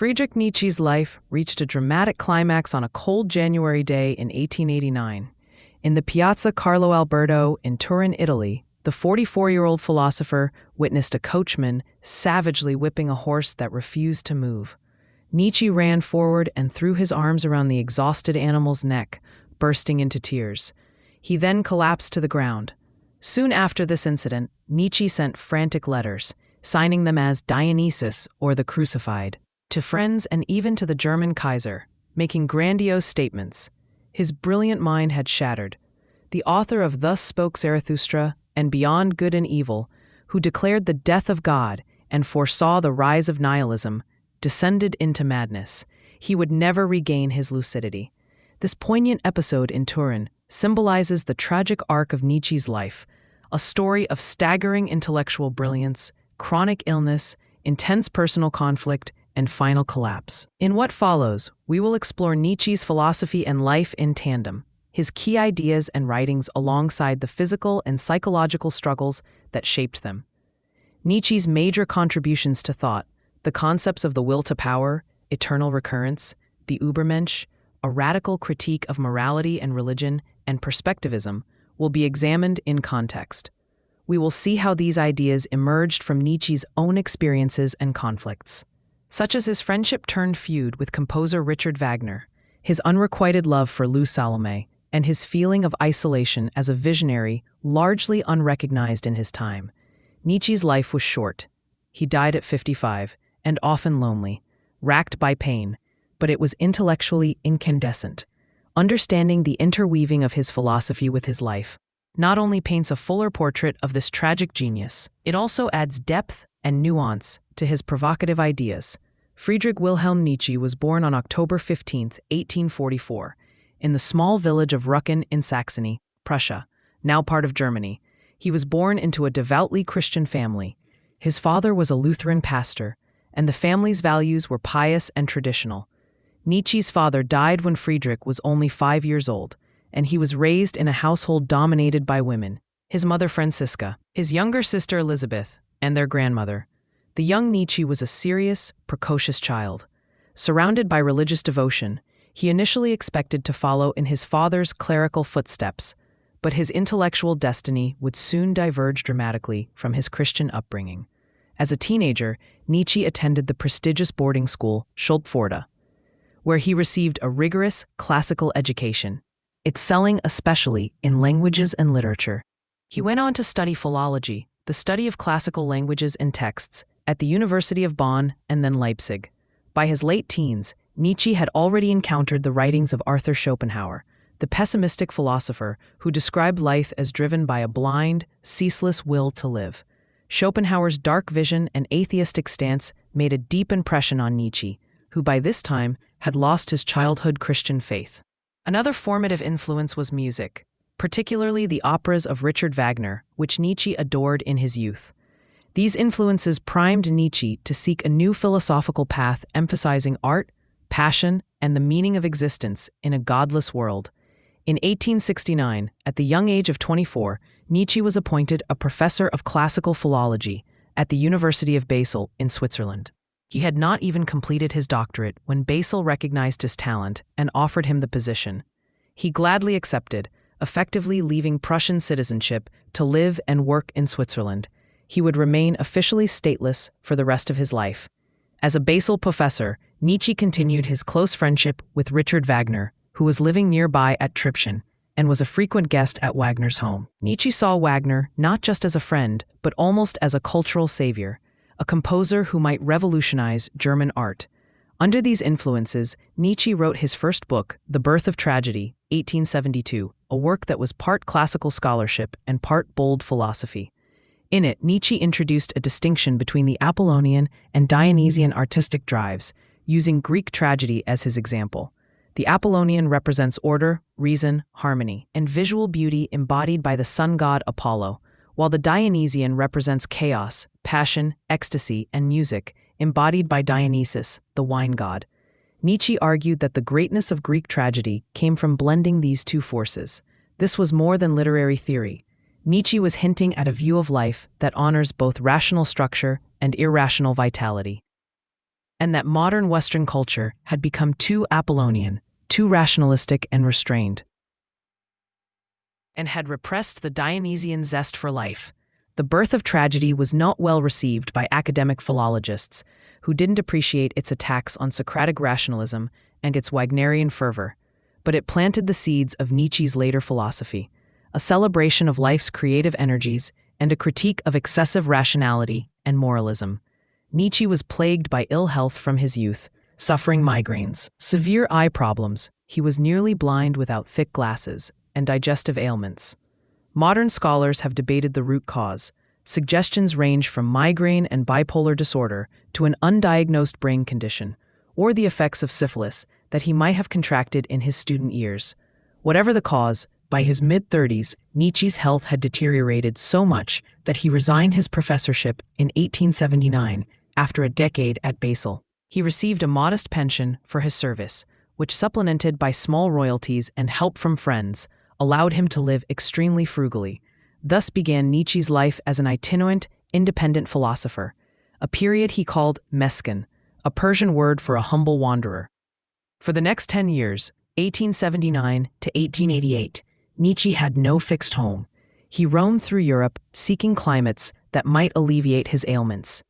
Friedrich Nietzsche's life reached a dramatic climax on a cold January day in 1889. In the Piazza Carlo Alberto in Turin, Italy, the 44-year-old philosopher witnessed a coachman savagely whipping a horse that refused to move. Nietzsche ran forward and threw his arms around the exhausted animal's neck, bursting into tears. He then collapsed to the ground. Soon after this incident, Nietzsche sent frantic letters, signing them as Dionysius or the Crucified, to friends and even to the German Kaiser, making grandiose statements. His brilliant mind had shattered. The author of Thus Spoke Zarathustra and Beyond Good and Evil, who declared the death of God and foresaw the rise of nihilism, descended into madness. He would never regain his lucidity. This poignant episode in Turin symbolizes the tragic arc of Nietzsche's life, a story of staggering intellectual brilliance, chronic illness, intense personal conflict, and final collapse. In what follows, we will explore Nietzsche's philosophy and life in tandem, his key ideas and writings alongside the physical and psychological struggles that shaped them. Nietzsche's major contributions to thought, the concepts of the will to power, eternal recurrence, the Übermensch, a radical critique of morality and religion, and perspectivism, will be examined in context. We will see how these ideas emerged from Nietzsche's own experiences and conflicts, such as his friendship-turned-feud with composer Richard Wagner, his unrequited love for Lou Salome, and his feeling of isolation as a visionary largely unrecognized in his time. Nietzsche's life was short. He died at 55, and often lonely, racked by pain, but it was intellectually incandescent. Understanding the interweaving of his philosophy with his life not only paints a fuller portrait of this tragic genius, it also adds depth and nuance to his provocative ideas. Friedrich Wilhelm Nietzsche was born on October 15, 1844, in the small village of Röcken in Saxony, Prussia, now part of Germany. He was born into a devoutly Christian family. His father was a Lutheran pastor, and the family's values were pious and traditional. Nietzsche's father died when Friedrich was only 5 years old, and he was raised in a household dominated by women, his mother Franziska, his younger sister Elizabeth, and their grandmother. The young Nietzsche was a serious, precocious child. Surrounded by religious devotion, he initially expected to follow in his father's clerical footsteps, but his intellectual destiny would soon diverge dramatically from his Christian upbringing. As a teenager, Nietzsche attended the prestigious boarding school Schulpforta, where he received a rigorous classical education, excelling especially in languages and literature. He went on to study philology, the study of classical languages and texts, at the University of Bonn and then Leipzig. By his late teens, Nietzsche had already encountered the writings of Arthur Schopenhauer, the pessimistic philosopher who described life as driven by a blind, ceaseless will to live. Schopenhauer's dark vision and atheistic stance made a deep impression on Nietzsche, who by this time had lost his childhood Christian faith. Another formative influence was music, particularly the operas of Richard Wagner, which Nietzsche adored in his youth. These influences primed Nietzsche to seek a new philosophical path emphasizing art, passion, and the meaning of existence in a godless world. In 1869, at the young age of 24, Nietzsche was appointed a professor of classical philology at the University of Basel in Switzerland. He had not even completed his doctorate when Basel recognized his talent and offered him the position. He gladly accepted, effectively leaving Prussian citizenship to live and work in Switzerland. He would remain officially stateless for the rest of his life. As a Basel professor, Nietzsche continued his close friendship with Richard Wagner, who was living nearby at Tripschen and was a frequent guest at Wagner's home. Nietzsche saw Wagner not just as a friend, but almost as a cultural savior, a composer who might revolutionize German art. Under these influences, Nietzsche wrote his first book, The Birth of Tragedy, 1872, a work that was part classical scholarship and part bold philosophy. In it, Nietzsche introduced a distinction between the Apollonian and Dionysian artistic drives, using Greek tragedy as his example. The Apollonian represents order, reason, harmony, and visual beauty embodied by the sun god Apollo, while the Dionysian represents chaos, passion, ecstasy, and music, embodied by Dionysus, the wine god. Nietzsche argued that the greatness of Greek tragedy came from blending these two forces. This was more than literary theory. Nietzsche was hinting at a view of life that honors both rational structure and irrational vitality. and that modern Western culture had become too Apollonian, too rationalistic and restrained, and had repressed the Dionysian zest for life. The birth of tragedy was not well received by academic philologists, who didn't appreciate its attacks on Socratic rationalism and its Wagnerian fervor, but it planted the seeds of Nietzsche's later philosophy, a celebration of life's creative energies and a critique of excessive rationality and moralism. Nietzsche was plagued by ill health from his youth, suffering migraines, severe eye problems. He was nearly blind without thick glasses, and digestive ailments. Modern scholars have debated the root cause. Suggestions range from migraine and bipolar disorder to an undiagnosed brain condition, or the effects of syphilis that he might have contracted in his student years. Whatever the cause, by his mid-30s, Nietzsche's health had deteriorated so much that he resigned his professorship in 1879 after a decade at Basel. He received a modest pension for his service, which, supplemented by small royalties and help from friends, allowed him to live extremely frugally. Thus began Nietzsche's life as an itinerant, independent philosopher, a period he called meskin, a Persian word for a humble wanderer. For the next 10 years, 1879 to 1888, Nietzsche had no fixed home. He roamed through Europe, seeking climates that might alleviate his ailments.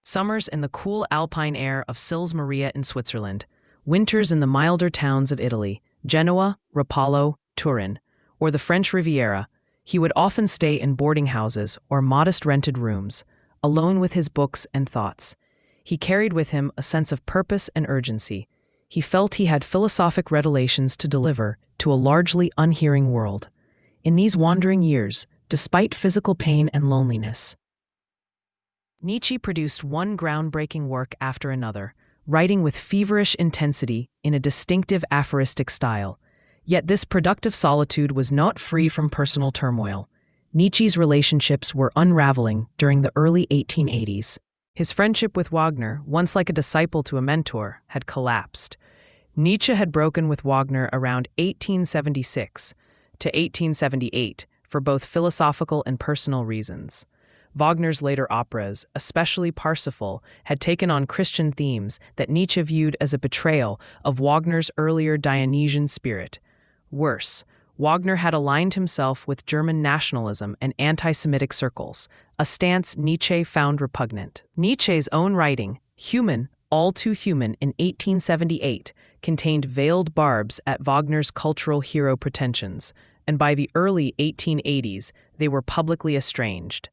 Summers in the cool alpine air of Sils Maria in Switzerland, winters in the milder towns of Italy, Genoa, Rapallo, Turin, or the French Riviera. He would often stay in boarding houses or modest rented rooms, alone with his books and thoughts. He carried with him a sense of purpose and urgency. He felt he had philosophic revelations to deliver to a largely unhearing world. In these wandering years, despite physical pain and loneliness, Nietzsche produced one groundbreaking work after another, writing with feverish intensity in a distinctive aphoristic style. Yet this productive solitude was not free from personal turmoil. Nietzsche's relationships were unraveling during the early 1880s. His friendship with Wagner, once like a disciple to a mentor, had collapsed. Nietzsche had broken with Wagner around 1876 to 1878 for both philosophical and personal reasons. Wagner's later operas, especially Parsifal, had taken on Christian themes that Nietzsche viewed as a betrayal of Wagner's earlier Dionysian spirit. Worse, Wagner had aligned himself with German nationalism and anti-Semitic circles, a stance Nietzsche found repugnant. Nietzsche's own writing, Human, All Too Human, in 1878, contained veiled barbs at Wagner's cultural hero pretensions, and by the early 1880s, they were publicly estranged.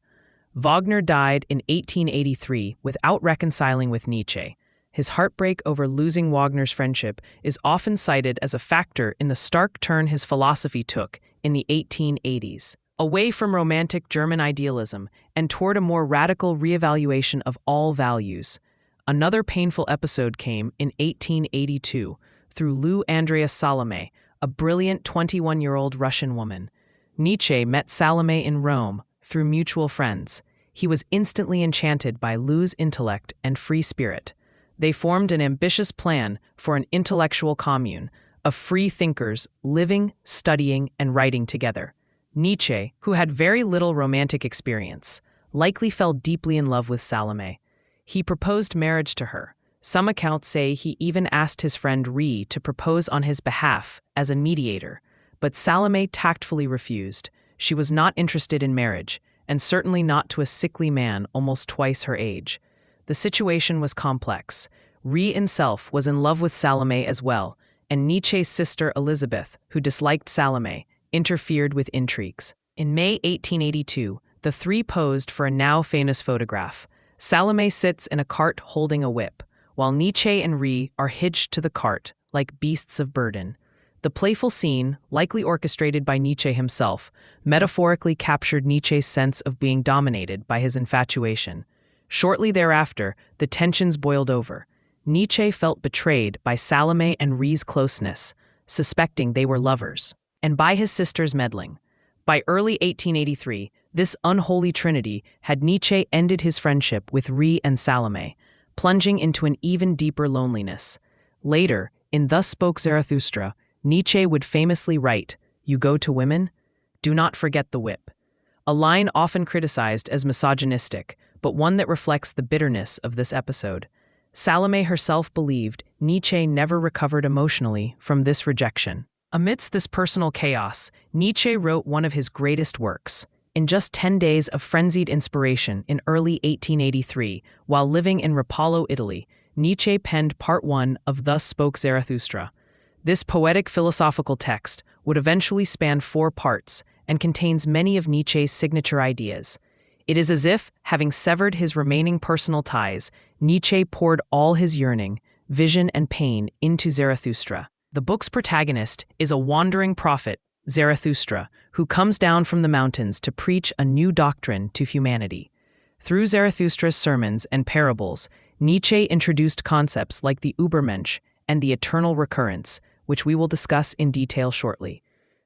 Wagner died in 1883 without reconciling with Nietzsche. His heartbreak over losing Wagner's friendship is often cited as a factor in the stark turn his philosophy took in the 1880s, away from romantic German idealism and toward a more radical reevaluation of all values. Another painful episode came in 1882 through Lou Andreas Salome, a brilliant 21-year-old Russian woman. Nietzsche met Salome in Rome through mutual friends. He was instantly enchanted by Lou's intellect and free spirit. They formed an ambitious plan for an intellectual commune of free thinkers living, studying, and writing together. Nietzsche, who had very little romantic experience, likely fell deeply in love with Salome. He proposed marriage to her. Some accounts say he even asked his friend Ree to propose on his behalf as a mediator, but Salome tactfully refused. She was not interested in marriage, and certainly not to a sickly man almost twice her age. The situation was complex. Ree himself was in love with Salome as well, and Nietzsche's sister Elizabeth, who disliked Salome, interfered with intrigues. In May 1882, the three posed for a now famous photograph. Salome sits in a cart holding a whip, while Nietzsche and Ree are hitched to the cart like beasts of burden. The playful scene, likely orchestrated by Nietzsche himself, metaphorically captured Nietzsche's sense of being dominated by his infatuation. Shortly thereafter, the tensions boiled over. Nietzsche felt betrayed by Salome and Ree's closeness, suspecting they were lovers, and by his sister's meddling. By early 1883, this unholy trinity had Nietzsche ended his friendship with Ree and Salome, plunging into an even deeper loneliness. Later, in Thus Spoke Zarathustra, Nietzsche would famously write, "You go to women? Do not forget the whip," a line often criticized as misogynistic, but one that reflects the bitterness of this episode. Salome herself believed Nietzsche never recovered emotionally from this rejection. Amidst this personal chaos, Nietzsche wrote one of his greatest works. In just 10 days of frenzied inspiration in early 1883, while living in Rapallo, Italy, Nietzsche penned Part 1 of Thus Spoke Zarathustra. This poetic philosophical text would eventually span 4 parts and contains many of Nietzsche's signature ideas. It is as if, having severed his remaining personal ties, Nietzsche poured all his yearning, vision, and pain into Zarathustra. The book's protagonist is a wandering prophet, Zarathustra, who comes down from the mountains to preach a new doctrine to humanity. Through Zarathustra's sermons and parables, Nietzsche introduced concepts like the Übermensch and the eternal recurrence, which we will discuss in detail shortly.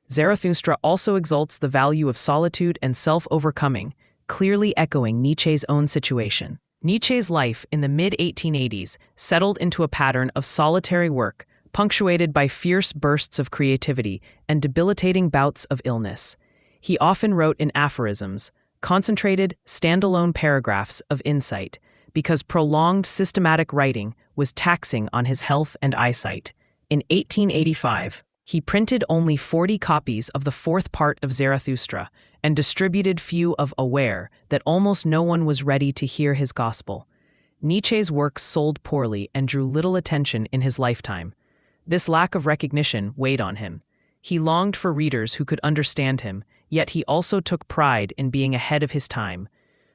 Zarathustra also exalts the value of solitude and self-overcoming, clearly echoing Nietzsche's own situation. Nietzsche's life in the mid-1880s settled into a pattern of solitary work, punctuated by fierce bursts of creativity and debilitating bouts of illness. He often wrote in aphorisms, concentrated, standalone paragraphs of insight, because prolonged systematic writing was taxing on his health and eyesight. In 1885, he printed only 40 copies of the 4th part of Zarathustra and distributed few of Aware that almost no one was ready to hear his gospel. Nietzsche's works sold poorly and drew little attention in his lifetime. This lack of recognition weighed on him. He longed for readers who could understand him, yet he also took pride in being ahead of his time.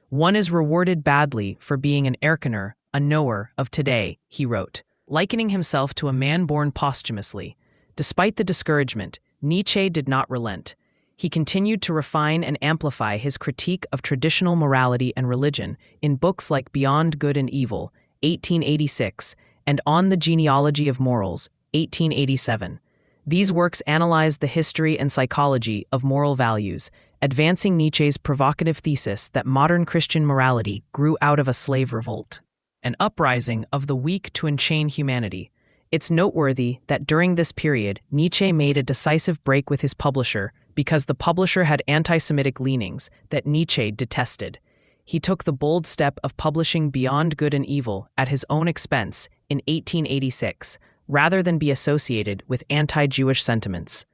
One is rewarded badly for being an Erkener, a knower of today, he wrote, likening himself to a man born posthumously. Despite the discouragement, Nietzsche did not relent. He continued to refine and amplify his critique of traditional morality and religion in books like Beyond Good and Evil, 1886, and On the Genealogy of Morals, 1887. These works analyzed the history and psychology of moral values, advancing Nietzsche's provocative thesis that modern Christian morality grew out of a slave revolt, an uprising of the weak to enchain humanity. It's noteworthy that during this period, Nietzsche made a decisive break with his publisher because the publisher had anti-Semitic leanings that Nietzsche detested. He took the bold step of publishing Beyond Good and Evil at his own expense in 1886, rather than be associated with anti-Jewish sentiments.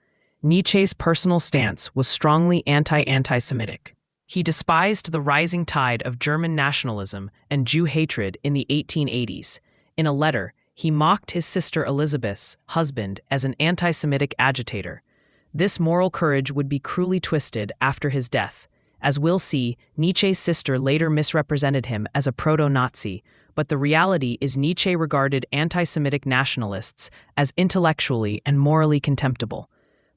Nietzsche's personal stance was strongly anti-Semitic. He despised the rising tide of German nationalism and Jew hatred in the 1880s. In a letter, he mocked his sister Elizabeth's husband as an anti-Semitic agitator. This moral courage would be cruelly twisted after his death. As we'll see, Nietzsche's sister later misrepresented him as a proto-Nazi, but the reality is Nietzsche regarded anti-Semitic nationalists as intellectually and morally contemptible.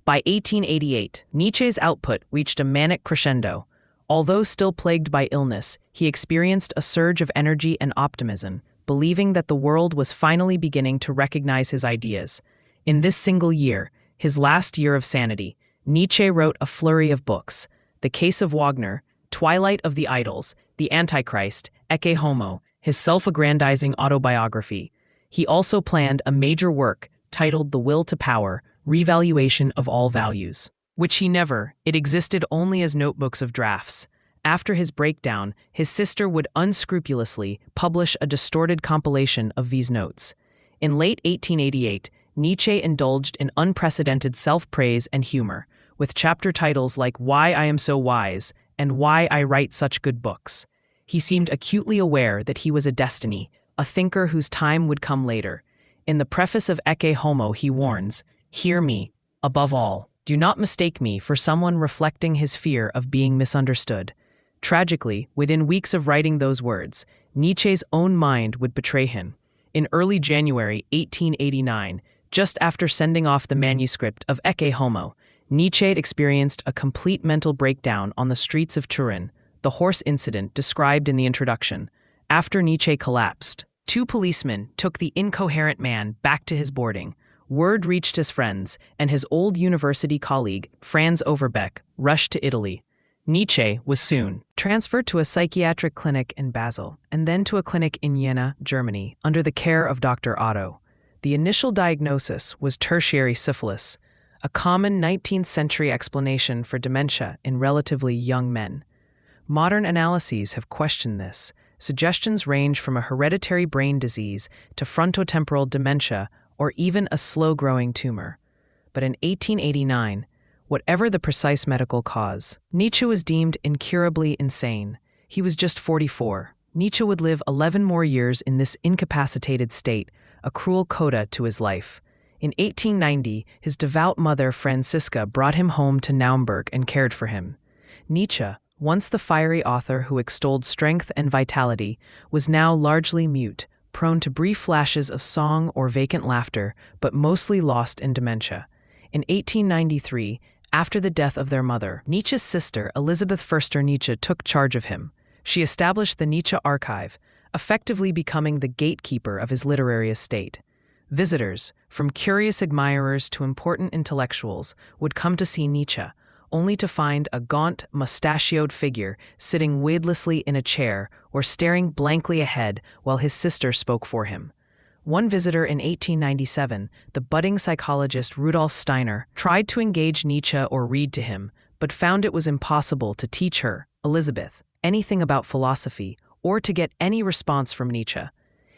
By 1888, Nietzsche's output reached a manic crescendo. Although still plagued by illness, he experienced a surge of energy and optimism, believing that the world was finally beginning to recognize his ideas. In this single year, his last year of sanity, Nietzsche wrote a flurry of books: The Case of Wagner, Twilight of the Idols, The Antichrist, Ecce Homo, his self-aggrandizing autobiography. He also planned a major work titled The Will to Power, Revaluation of All Values, which it existed only as notebooks of drafts. After his breakdown, his sister would unscrupulously publish a distorted compilation of these notes. In late 1888, Nietzsche indulged in unprecedented self-praise and humor, with chapter titles like Why I Am So Wise and Why I Write Such Good Books. He seemed acutely aware that he was a destiny, a thinker whose time would come later. In the preface of Ecce Homo, he warns, "Hear me, above all, do not mistake me for someone reflecting his fear of being misunderstood." Tragically, within weeks of writing those words, Nietzsche's own mind would betray him. In early January 1889, just after sending off the manuscript of Ecce Homo, Nietzsche experienced a complete mental breakdown on the streets of Turin, the horse incident described in the introduction. After Nietzsche collapsed, 2 policemen took the incoherent man back to his boarding. Word reached his friends, and his old university colleague, Franz Overbeck, rushed to Italy. Nietzsche was soon transferred to a psychiatric clinic in Basel, and then to a clinic in Jena, Germany, under the care of Dr. Otto. The initial diagnosis was tertiary syphilis, a common 19th century explanation for dementia in relatively young men. Modern analyses have questioned this, Suggestions range from a hereditary brain disease to frontotemporal dementia or even a slow-growing tumor. But in 1889, whatever the precise medical cause, Nietzsche was deemed incurably insane. He was just 44. Nietzsche would live 11 more years in this incapacitated state, a cruel coda to his life. In 1890, his devout mother, Franziska, brought him home to Naumburg and cared for him. Nietzsche, once the fiery author who extolled strength and vitality, was now largely mute, prone to brief flashes of song or vacant laughter, but mostly lost in dementia. In 1893, after the death of their mother, Nietzsche's sister, Elisabeth Förster Nietzsche, took charge of him. She established the Nietzsche Archive, effectively becoming the gatekeeper of his literary estate. Visitors, from curious admirers to important intellectuals, would come to see Nietzsche, only to find a gaunt, mustachioed figure sitting weightlessly in a chair or staring blankly ahead while his sister spoke for him. One visitor in 1897, the budding psychologist Rudolf Steiner, tried to engage Nietzsche or read to him, but found it was impossible to teach her, Elizabeth, anything about philosophy or to get any response from Nietzsche.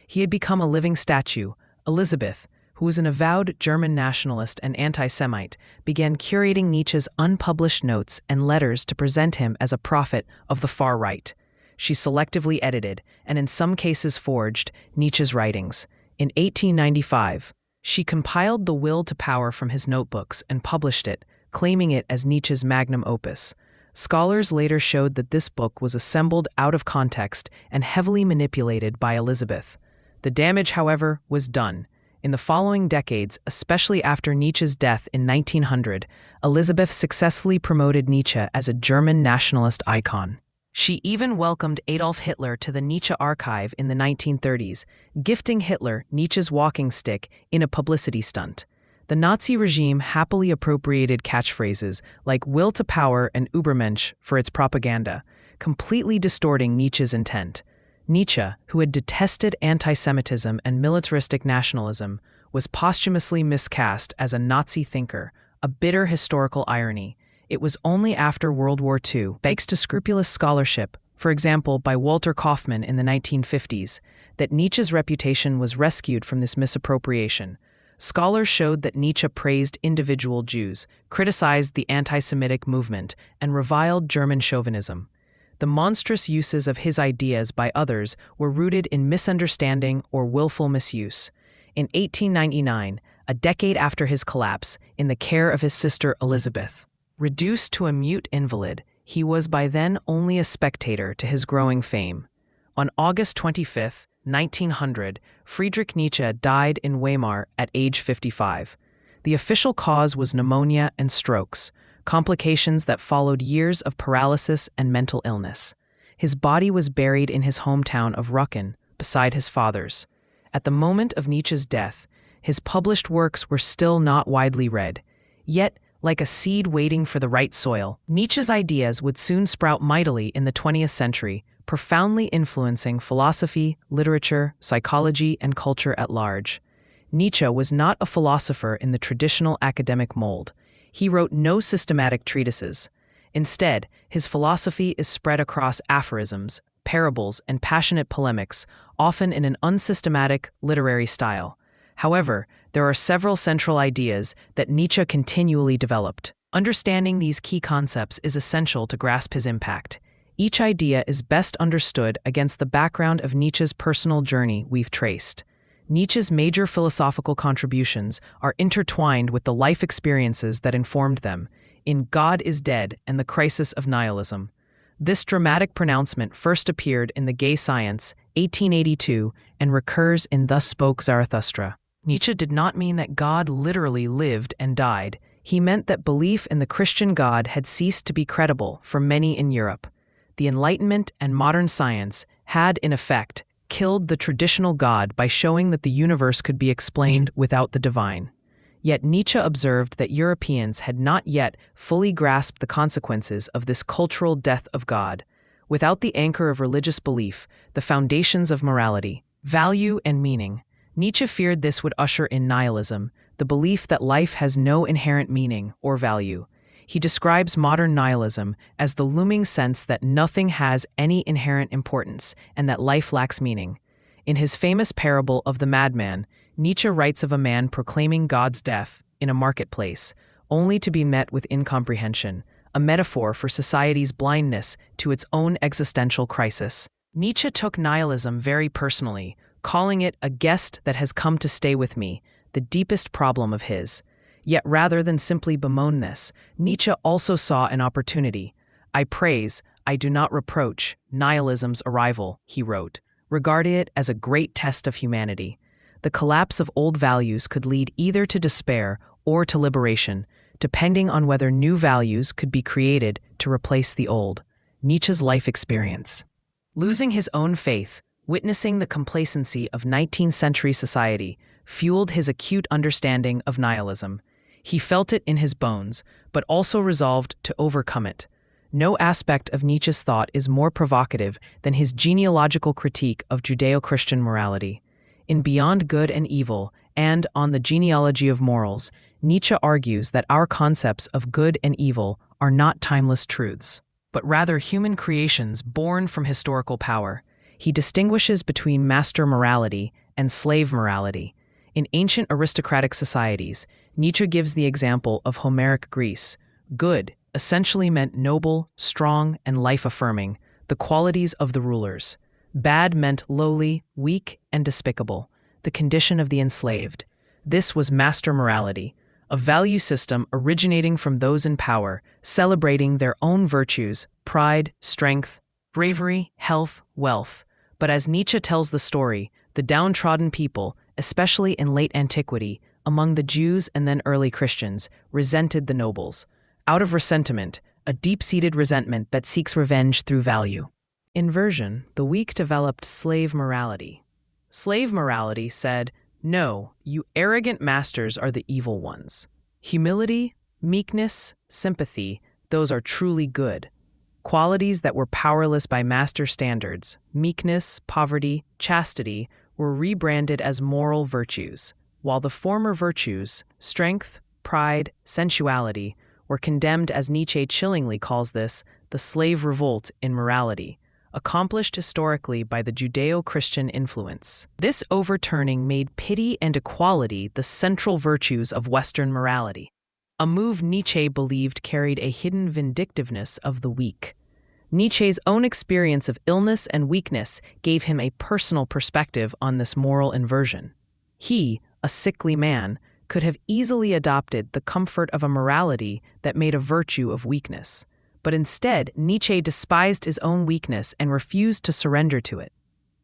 He had become a living statue. Elizabeth, who was an avowed German nationalist and anti-Semite, began curating Nietzsche's unpublished notes and letters to present him as a prophet of the far right. She selectively edited, and in some cases forged, Nietzsche's writings. In 1895, she compiled The Will to Power from his notebooks and published it, claiming it as Nietzsche's magnum opus. Scholars later showed that this book was assembled out of context and heavily manipulated by Elizabeth. The damage, however, was done. In the following decades, especially after Nietzsche's death in 1900, Elizabeth successfully promoted Nietzsche as a German nationalist icon. She even welcomed Adolf Hitler to the Nietzsche Archive in the 1930s, gifting Hitler Nietzsche's walking stick in a publicity stunt. The Nazi regime happily appropriated catchphrases like will to power and Übermensch for its propaganda, completely distorting Nietzsche's intent. Nietzsche, who had detested anti-Semitism and militaristic nationalism, was posthumously miscast as a Nazi thinker, a bitter historical irony. It was only after World War II, thanks to scrupulous scholarship, for example by Walter Kaufmann in the 1950s, that Nietzsche's reputation was rescued from this misappropriation. Scholars showed that Nietzsche praised individual Jews, criticized the anti-Semitic movement, and reviled German chauvinism. The monstrous uses of his ideas by others were rooted in misunderstanding or willful misuse. In 1899, a decade after his collapse, in the care of his sister Elizabeth, reduced to a mute invalid, he was by then only a spectator to his growing fame. On August 25, 1900, Friedrich Nietzsche died in Weimar at age 55. The official cause was pneumonia and strokes, complications that followed years of paralysis and mental illness. His body was buried in his hometown of Röcken, beside his father's. At the moment of Nietzsche's death, his published works were still not widely read. Yet, like a seed waiting for the right soil, Nietzsche's ideas would soon sprout mightily in the 20th century, profoundly influencing philosophy, literature, psychology, and culture at large. Nietzsche was not a philosopher in the traditional academic mold. He wrote no systematic treatises. Instead, his philosophy is spread across aphorisms, parables, and passionate polemics, often in an unsystematic literary style. However, there are several central ideas that Nietzsche continually developed. Understanding these key concepts is essential to grasp his impact. Each idea is best understood against the background of Nietzsche's personal journey we've traced. Nietzsche's major philosophical contributions are intertwined with the life experiences that informed them, in God is Dead and the Crisis of Nihilism. This dramatic pronouncement first appeared in The Gay Science, 1882, and recurs in Thus Spoke Zarathustra. Nietzsche did not mean that God literally lived and died. He meant that belief in the Christian God had ceased to be credible for many in Europe. The Enlightenment and modern science had, in effect, killed the traditional God by showing that the universe could be explained without the divine. Yet Nietzsche observed that Europeans had not yet fully grasped the consequences of this cultural death of God. Without the anchor of religious belief, the foundations of morality, value, and meaning, Nietzsche feared this would usher in nihilism, the belief that life has no inherent meaning or value. He describes modern nihilism as the looming sense that nothing has any inherent importance and that life lacks meaning. In his famous parable of the madman, Nietzsche writes of a man proclaiming God's death in a marketplace, only to be met with incomprehension, a metaphor for society's blindness to its own existential crisis. Nietzsche took nihilism very personally, calling it a guest that has come to stay with me, the deepest problem of his. Yet rather than simply bemoan this, Nietzsche also saw an opportunity. I praise, I do not reproach, nihilism's arrival, he wrote, regarding it as a great test of humanity. The collapse of old values could lead either to despair or to liberation, depending on whether new values could be created to replace the old. Nietzsche's life experience. Losing his own faith, witnessing the complacency of 19th century society, fueled his acute understanding of nihilism. He felt it in his bones, but also resolved to overcome it. No aspect of Nietzsche's thought is more provocative than his genealogical critique of Judeo-Christian morality. In Beyond Good and Evil and On the Genealogy of Morals, Nietzsche argues that our concepts of good and evil are not timeless truths, but rather human creations born from historical power. He distinguishes between master morality and slave morality. In ancient aristocratic societies, Nietzsche gives the example of Homeric Greece. Good essentially meant noble, strong, and life-affirming, the qualities of the rulers. Bad meant lowly, weak, and despicable, the condition of the enslaved. This was master morality, a value system originating from those in power, celebrating their own virtues, pride, strength, bravery, health, wealth. But as Nietzsche tells the story, the downtrodden people, especially in late antiquity, among the Jews and then early Christians, resented the nobles. Out of resentment, a deep-seated resentment that seeks revenge through value. Inversion, the weak developed slave morality. Slave morality said, "No, you arrogant masters are the evil ones. Humility, meekness, sympathy, those are truly good. Qualities that were powerless by master standards, meekness, poverty, chastity, were rebranded as moral virtues, while the former virtues, strength, pride, sensuality, were condemned, as Nietzsche chillingly calls this, the slave revolt in morality, accomplished historically by the Judeo-Christian influence. This overturning made pity and equality the central virtues of Western morality, a move Nietzsche believed carried a hidden vindictiveness of the weak. Nietzsche's own experience of illness and weakness gave him a personal perspective on this moral inversion. He, a sickly man, could have easily adopted the comfort of a morality that made a virtue of weakness. But instead, Nietzsche despised his own weakness and refused to surrender to it.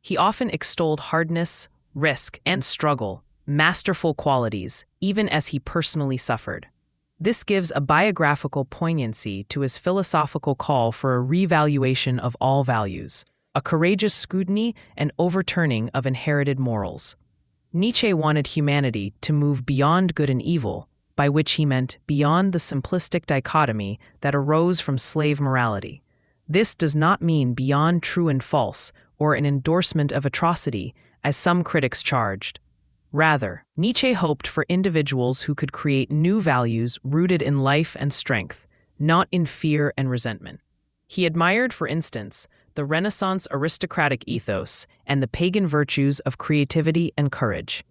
He often extolled hardness, risk, and struggle, masterful qualities, even as he personally suffered. This gives a biographical poignancy to his philosophical call for a revaluation of all values, a courageous scrutiny and overturning of inherited morals. Nietzsche wanted humanity to move beyond good and evil, by which he meant beyond the simplistic dichotomy that arose from slave morality. This does not mean beyond true and false, or an endorsement of atrocity, as some critics charged. Rather, Nietzsche hoped for individuals who could create new values rooted in life and strength, not in fear and resentment. He admired, for instance, the Renaissance aristocratic ethos and the pagan virtues of creativity and courage.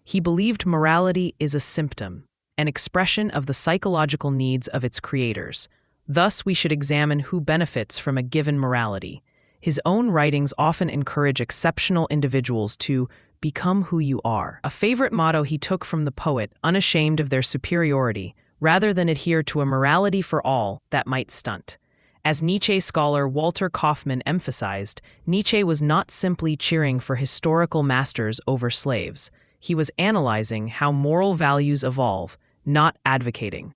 He believed morality is a symptom, an expression of the psychological needs of its creators. Thus, we should examine who benefits from a given morality. His own writings often encourage exceptional individuals to become who you are, a favorite motto he took from the poet, unashamed of their superiority, rather than adhere to a morality for all that might stunt. As Nietzsche scholar Walter Kaufmann emphasized, Nietzsche was not simply cheering for historical masters over slaves. He was analyzing how moral values evolve, not advocating.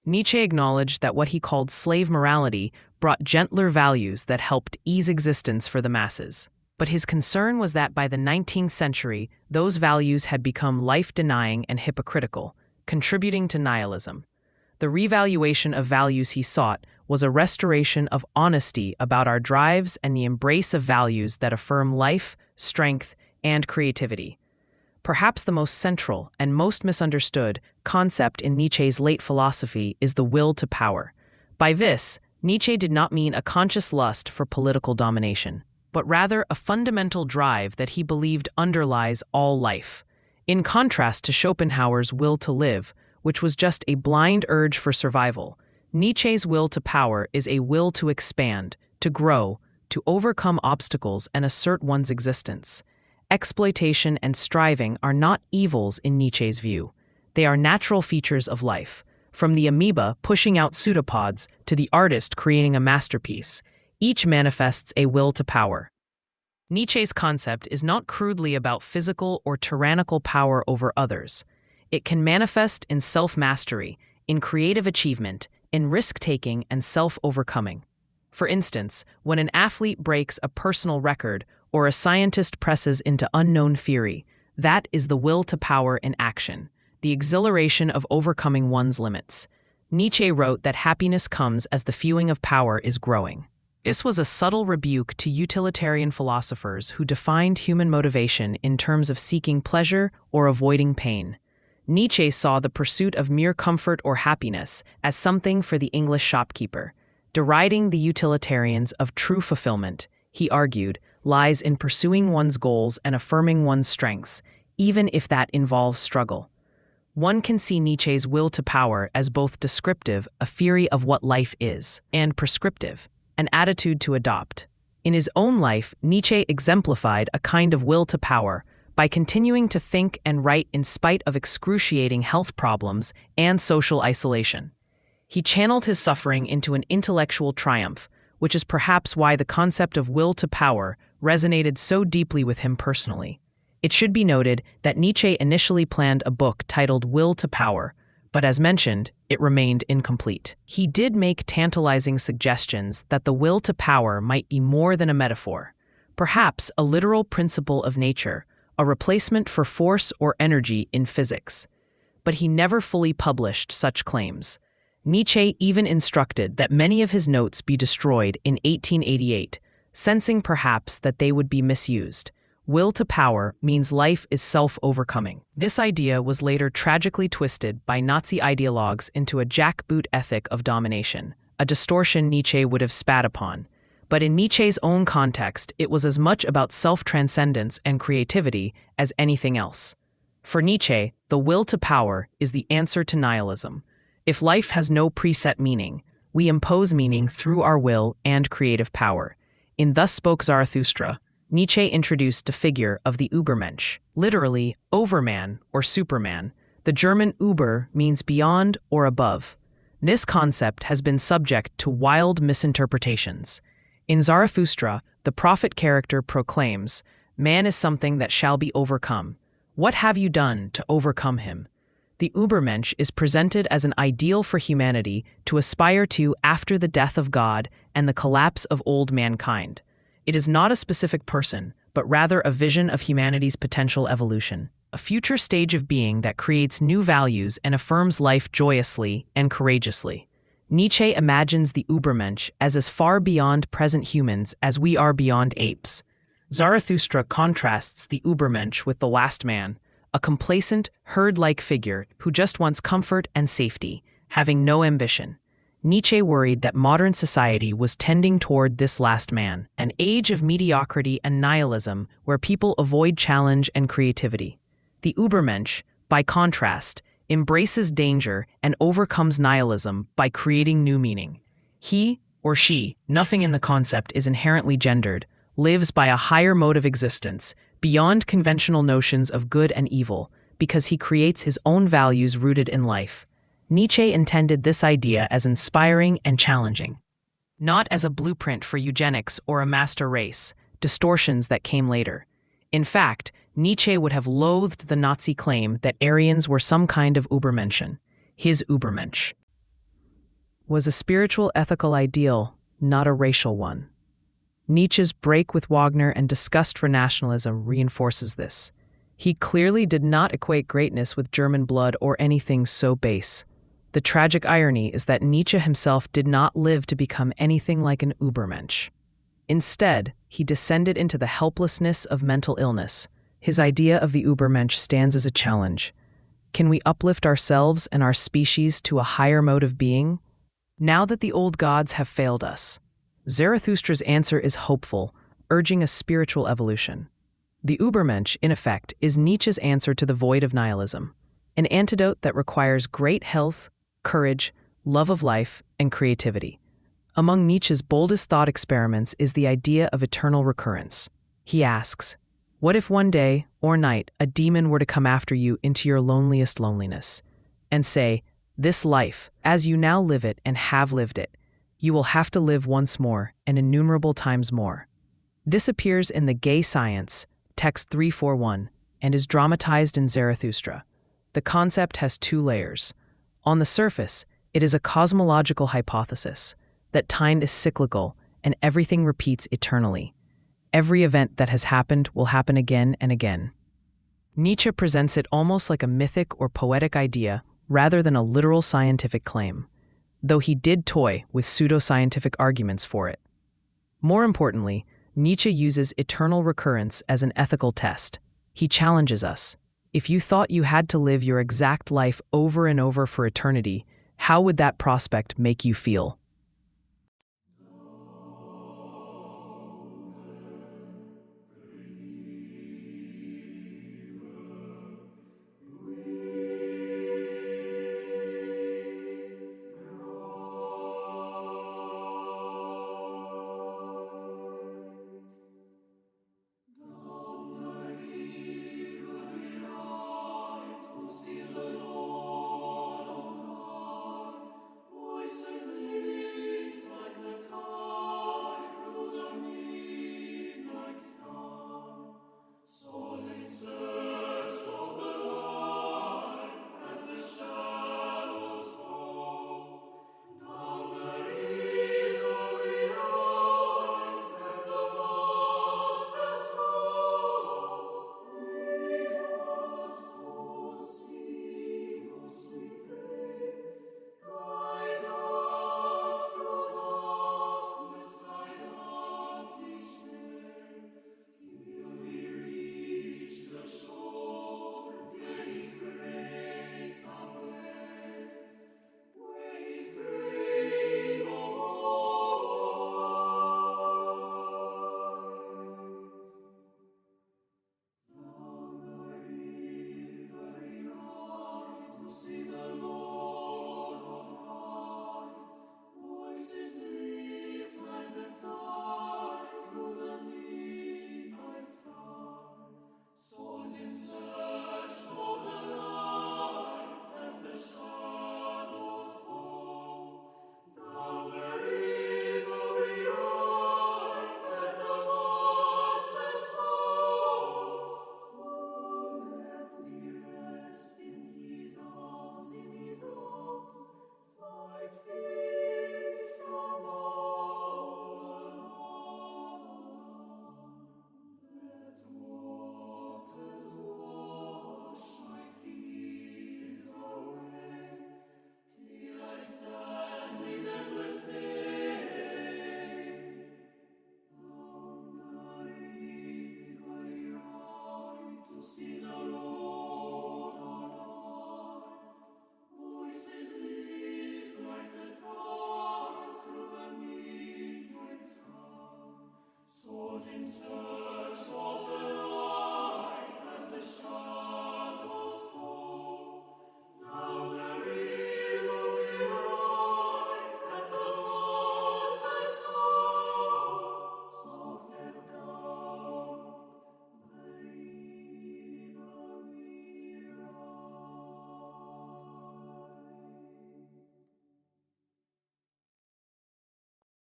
Nietzsche acknowledged that what he called slave morality brought gentler values that helped ease existence for the masses. But his concern was that by the 19th century, those values had become life-denying and hypocritical, contributing to nihilism. The revaluation of values he sought was a restoration of honesty about our drives and the embrace of values that affirm life, strength, and creativity. Perhaps the most central and most misunderstood concept in Nietzsche's late philosophy is the will to power. By this, Nietzsche did not mean a conscious lust for political domination, but rather a fundamental drive that he believed underlies all life. In contrast to Schopenhauer's will to live, which was just a blind urge for survival, Nietzsche's will to power is a will to expand, to grow, to overcome obstacles and assert one's existence. Exploitation and striving are not evils in Nietzsche's view. They are natural features of life. From the amoeba pushing out pseudopods to the artist creating a masterpiece, each manifests a will to power. Nietzsche's concept is not crudely about physical or tyrannical power over others. It can manifest in self-mastery, in creative achievement, in risk-taking and self-overcoming. For instance, when an athlete breaks a personal record or a scientist presses into unknown theory, that is the will to power in action, the exhilaration of overcoming one's limits. Nietzsche wrote that happiness comes as the feeling of power is growing. This was a subtle rebuke to utilitarian philosophers who defined human motivation in terms of seeking pleasure or avoiding pain. Nietzsche saw the pursuit of mere comfort or happiness as something for the English shopkeeper. Deriding the utilitarians of true fulfillment, he argued, lies in pursuing one's goals and affirming one's strengths, even if that involves struggle. One can see Nietzsche's will to power as both descriptive, a theory of what life is, and prescriptive, an attitude to adopt. In his own life, Nietzsche exemplified a kind of will to power by continuing to think and write in spite of excruciating health problems and social isolation. He channeled his suffering into an intellectual triumph, which is perhaps why the concept of will to power resonated so deeply with him personally. It should be noted that Nietzsche initially planned a book titled Will to Power, but as mentioned, it remained incomplete. He did make tantalizing suggestions that the will to power might be more than a metaphor, perhaps a literal principle of nature, a replacement for force or energy in physics. But he never fully published such claims. Nietzsche even instructed that many of his notes be destroyed in 1888, sensing perhaps that they would be misused. Will to power means life is self-overcoming. This idea was later tragically twisted by Nazi ideologues into a jackboot ethic of domination, a distortion Nietzsche would have spat upon. But in Nietzsche's own context, it was as much about self-transcendence and creativity as anything else. For Nietzsche, the will to power is the answer to nihilism. If life has no preset meaning, we impose meaning through our will and creative power. In Thus Spoke Zarathustra, Nietzsche introduced the figure of the Übermensch, literally overman or superman. The German Über means beyond or above. This concept has been subject to wild misinterpretations. In Zarathustra, the prophet character proclaims, "Man is something that shall be overcome. What have you done to overcome him?" The Übermensch is presented as an ideal for humanity to aspire to after the death of God and the collapse of old mankind. It is not a specific person, but rather a vision of humanity's potential evolution, a future stage of being that creates new values and affirms life joyously and courageously. Nietzsche imagines the Übermensch as far beyond present humans as we are beyond apes. Zarathustra contrasts the Übermensch with the last man, a complacent, herd-like figure who just wants comfort and safety, having no ambition. Nietzsche worried that modern society was tending toward this last man, an age of mediocrity and nihilism where people avoid challenge and creativity. The Übermensch, by contrast, embraces danger and overcomes nihilism by creating new meaning. He or she, nothing in the concept is inherently gendered, lives by a higher mode of existence, beyond conventional notions of good and evil, because he creates his own values rooted in life. Nietzsche intended this idea as inspiring and challenging, not as a blueprint for eugenics or a master race, distortions that came later. In fact, Nietzsche would have loathed the Nazi claim that Aryans were some kind of Übermenschen. His Übermensch was a spiritual ethical ideal, not a racial one. Nietzsche's break with Wagner and disgust for nationalism reinforces this. He clearly did not equate greatness with German blood or anything so base. The tragic irony is that Nietzsche himself did not live to become anything like an Übermensch. Instead, he descended into the helplessness of mental illness, His idea of the Übermensch stands as a challenge. Can we uplift ourselves and our species to a higher mode of being? Now that the old gods have failed us, Zarathustra's answer is hopeful, urging a spiritual evolution. The Übermensch, in effect, is Nietzsche's answer to the void of nihilism, an antidote that requires great health, courage, love of life, and creativity. Among Nietzsche's boldest thought experiments is the idea of eternal recurrence. He asks, what if one day or night a demon were to come after you into your loneliest loneliness and say, this life, as you now live it and have lived it, you will have to live once more and innumerable times more. This appears in the Gay Science, text 341, and is dramatized in Zarathustra. The concept has two layers. On the surface, it is a cosmological hypothesis that time is cyclical and everything repeats eternally. Every event that has happened will happen again and again. Nietzsche presents it almost like a mythic or poetic idea rather than a literal scientific claim, though he did toy with pseudoscientific arguments for it. More importantly, Nietzsche uses eternal recurrence as an ethical test. He challenges us. If you thought you had to live your exact life over and over for eternity, how would that prospect make you feel?